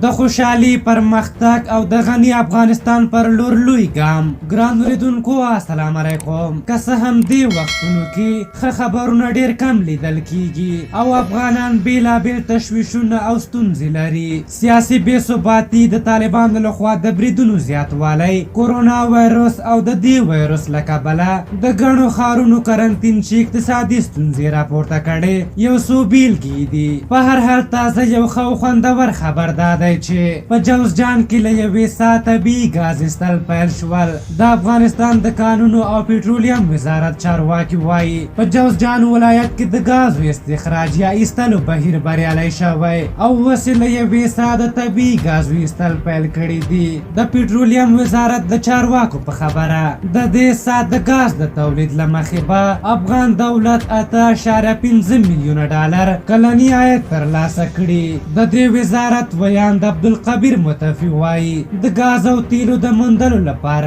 د خوشحالي پرمختګ او د غني افغانستان پر لور لوی ګام. ګران اوریدونکو السلام علیکم. که څه هم دې وختونو کې ښه خبرونه ډېر کم لیدل کیږي او افغانان بېلابېل تشویشونه او ستونزې لري. سیاسي بې ثباتي، د طالبانو لخوا د بریدونو زیاتوالی، کورونا وایرس او د دې وایرس له کبله د ګڼو ښارونو کرنټین چې اقتصادي ستونزې راپورته کړې یو څو بیلګې دي. په هر حال تازه یو ښه او خوندور خبر دا دی چې په جوزجان کې له یوې ساعت طبیعي ګاز ایستل پیل شول. د افغانستان د کانونو او پټرولیم وزارت چارواکي وایي په جوزجان ولایت کې د ګازو استخراج یا ایستلو بهیر بریالی شوی او اوس له یوې ساعت د طبیعي ګازو ایستل پیل کړي دي. د پټرولیم وزارت د چارواکو په خبره د دې ساعت د ګاز د تولید له مخې به افغان دولت 8.5 میلیونه ډالر کلنی عاید ترلاسه کړي. د دې وزارت ویاند عبدالقبیر متفي وایي د ګاز او تیلو د موندلو لپاره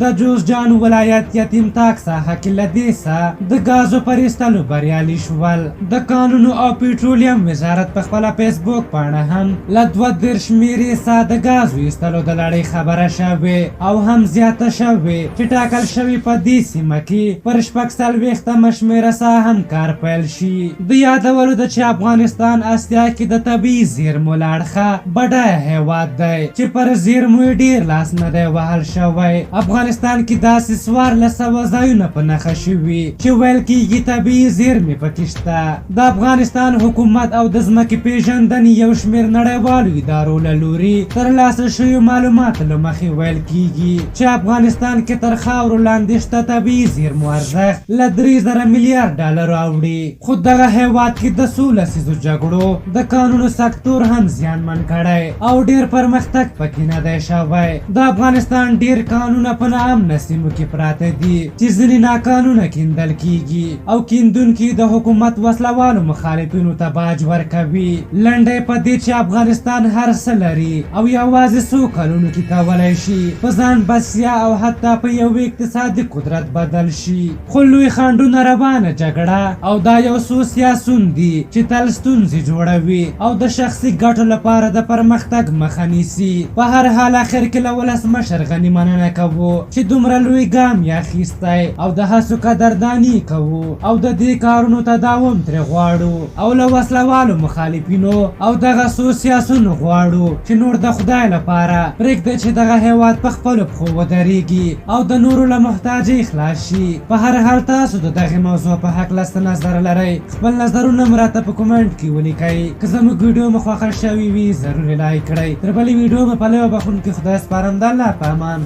د جوزجان ولایت یتیم تاک ساحه کې له دې څخه د ګازو پر ایستلو بریالي شول. د کانونو او پټرولیم وزارت په خپله فیسبوک پاڼه هم له 32 شمېرې څخه د ګازو ایستلو د لړۍ خبره شوې او هم زیاته شوې چې ټاکل شوي په دې سیمه کې پر 46 شمېره څخه هم کار پیل شي. د یادولو ده چې افغانستان اسیا کې د طبیعي زیرمو له اړخه بډایه هیواد دی چې پر زیرمو یې ډېر لاس نه دی وهل شوی. افغانستان کې داسې 1400 ځایونه په نښه شوي چې ویل کېږي طبیعي زیرمې پکې شته. د افغانستان حکومت او د ځمکې پیژندنې یو شمېر نړیوالو ادارو له لوري ترلاسه شویو معلوماتو له مخې ویل کېږي چې افغانستان کې تر خاورو لاندې شته طبیعي زیرمو ارزښت له 3000 میلیارډ ډالرو اوړي. خو دغه هیواد کې د 16 لسیزو جګړو د کانونو سکتور هم زیانمن کړی او ډېر پرمختګ پکې نه دی شوی. د افغانستان ډېر کانونه په ناامنه سیمو کې پراته دي چې ځینې ناقانونه کیندل کیږي او کیندونکي د حکومت وسلوالو مخالفینو ته باج ورکوي. لنډۍ په دې چې افغانستان هر څه لري او یوازې څو کلونو کې کولی شي په ځان بسیا او حتی په یو اقتصادي قدرت بدل شي. خو لوی خنډونه روانه جګړه او دا یو څو سیاسون دي چې تل ستونزې جوړوي او د شخصي ګټو لپاره د پرمختګ مخه نیسي. په هر حال اخر کې له ولسمشر غني مننه کوو چې دومره لوی ګام یې اخیستی او د هڅو قدرداني کوو او د دې کارونو تداوم ترې غواړو او له وسلوالو مخالفینو او دغه څو سیاسونو غواړو چې نور د خدای لپاره پرېږدئ چې دغه هیواد په خپلو پښو ودرېږي او د نورو له محتاجۍ خلاص شي. په هر حال تاسو د دغې موضوع په هکله څه نظر لرئ؟ خپل نظرونه مو راته په کومنټ کې ولیکئ. که زموږ ویډیو مو خوښه شوې وي ضرور لایک کړئ. تر بلې ویډیو مو په لویه بخښونکي خدای سپارم. د الله په امان.